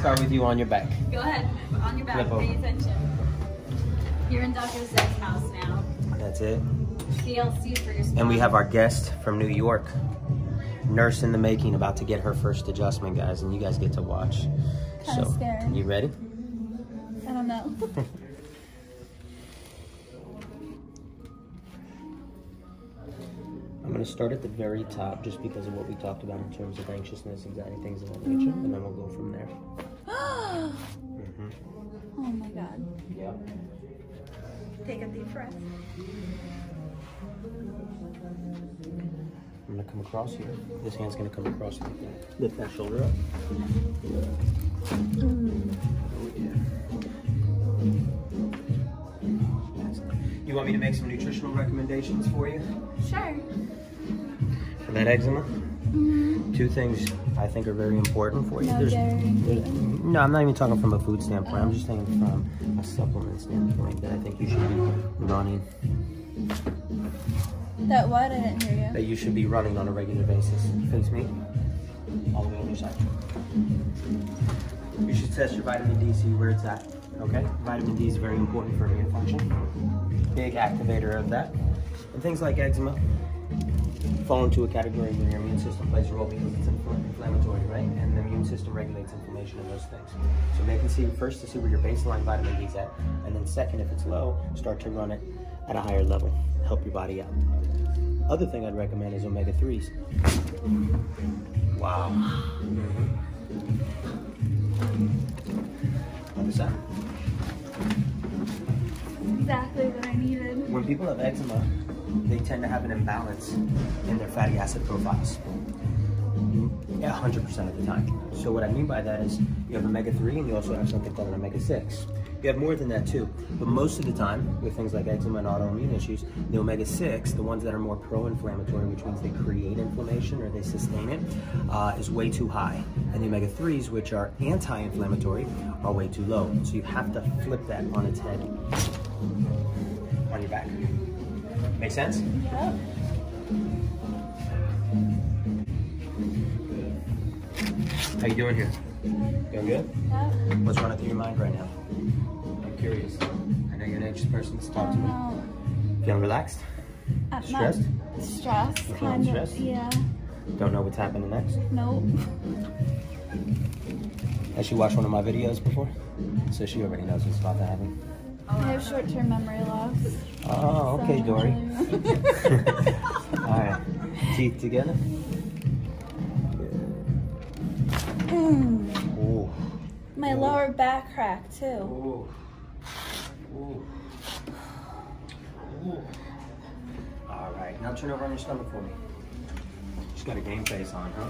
start with you on your back. Go ahead, on your back, pay attention. You're in Dr. Zev's house now. That's it. TLC for your spine. And we have our guest from New York, nurse in the making, about to get her first adjustment, guys, and you guys get to watch. Kind of scared. You ready? I don't know. I'm going to start at the very top just because of what we talked about in terms of anxiousness, anxiety, things of that nature, and then we'll go from there. Oh my God. Yeah. Take a deep breath. I'm going to come across here. This hand's going to come across like that. Lift that shoulder up. You want me to make some nutritional recommendations for you? Sure. For that eczema? Two things I think are very important for you. No, I'm not even talking from a food standpoint. I'm just saying from a supplement standpoint that I think you should be running. That what? I didn't hear you. That you should be running on a regular basis. Face me. All the way on your side. You should test your vitamin D, see where it's at. Okay? Vitamin D is very important for immune function. Big activator of that. And things like eczema fall into a category where your immune system plays a role because it's inflammatory, right? And the immune system regulates inflammation and those things. So they can see first to see where your baseline vitamin D is at, and then second, if it's low, start to run it at a higher level. Help your body out. Other thing I'd recommend is omega-3s. Wow. Other side. Exactly what I needed. When people have eczema, they tend to have an imbalance in their fatty acid profiles. Yeah, 100% of the time. So what I mean by that is you have omega-3 and you also have something called an omega-6. You have more than that too, but most of the time with things like eczema and autoimmune issues, the omega-6, the ones that are more pro-inflammatory, which means they create inflammation or they sustain it, is way too high. And the omega-3s, which are anti-inflammatory, are way too low. So you have to flip that on its head. On your back. Make sense? Yep. How you doing here? Doing good? Yep. What's running through your mind right now? I'm curious. I know you're an anxious person, so talk to me. Feeling relaxed? Stressed? Stressed, kind of, stressed? Yeah. Don't know what's happening next? Nope. Has she watched one of my videos before? So she already knows what's about to happen. I have short-term memory loss. Oh, okay, so Dory. Alright. Teeth together? Ooh. My lower back crack, too. Ooh. Ooh. Ooh. Alright, now turn over on your stomach for me. She's got a game face on, huh?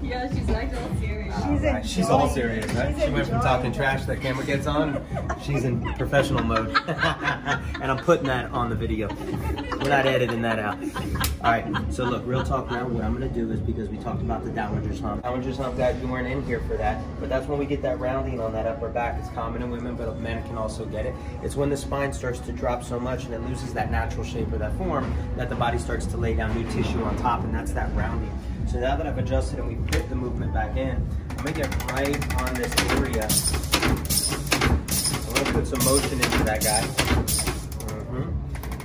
Yeah, she's like all serious. She's all serious, right? She went from talking trash, that camera gets on, she's in professional mode. And I'm putting that on the video. We're not editing that out. Alright, so look, real talk now, what I'm gonna do is, because we talked about the dowager's hump. Dowager's hump, guys, we weren't in here for that, but that's when we get that rounding on that upper back. It's common in women, but men can also get it. It's when the spine starts to drop so much and it loses that natural shape or that form that the body starts to lay down new tissue on top, and that's that rounding. So now that I've adjusted and we put the movement back in, I'm gonna get right on this area. I'm gonna put some motion into that guy.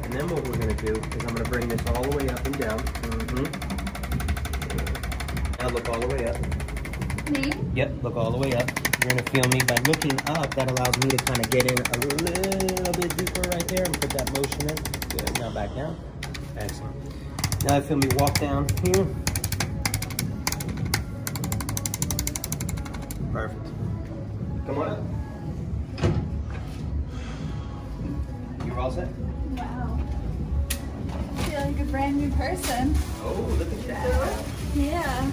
And then what we're gonna do is I'm gonna bring this all the way up and down. Now look all the way up. Me? Yep, look all the way up. You're gonna feel me by looking up. That allows me to kind of get in a little bit deeper right there and put that motion in. Good, now back down. Excellent. Now I feel me walk down here. Perfect. Come on up. You're all set? Wow. I feel like a brand new person. Oh, look at that. Yeah.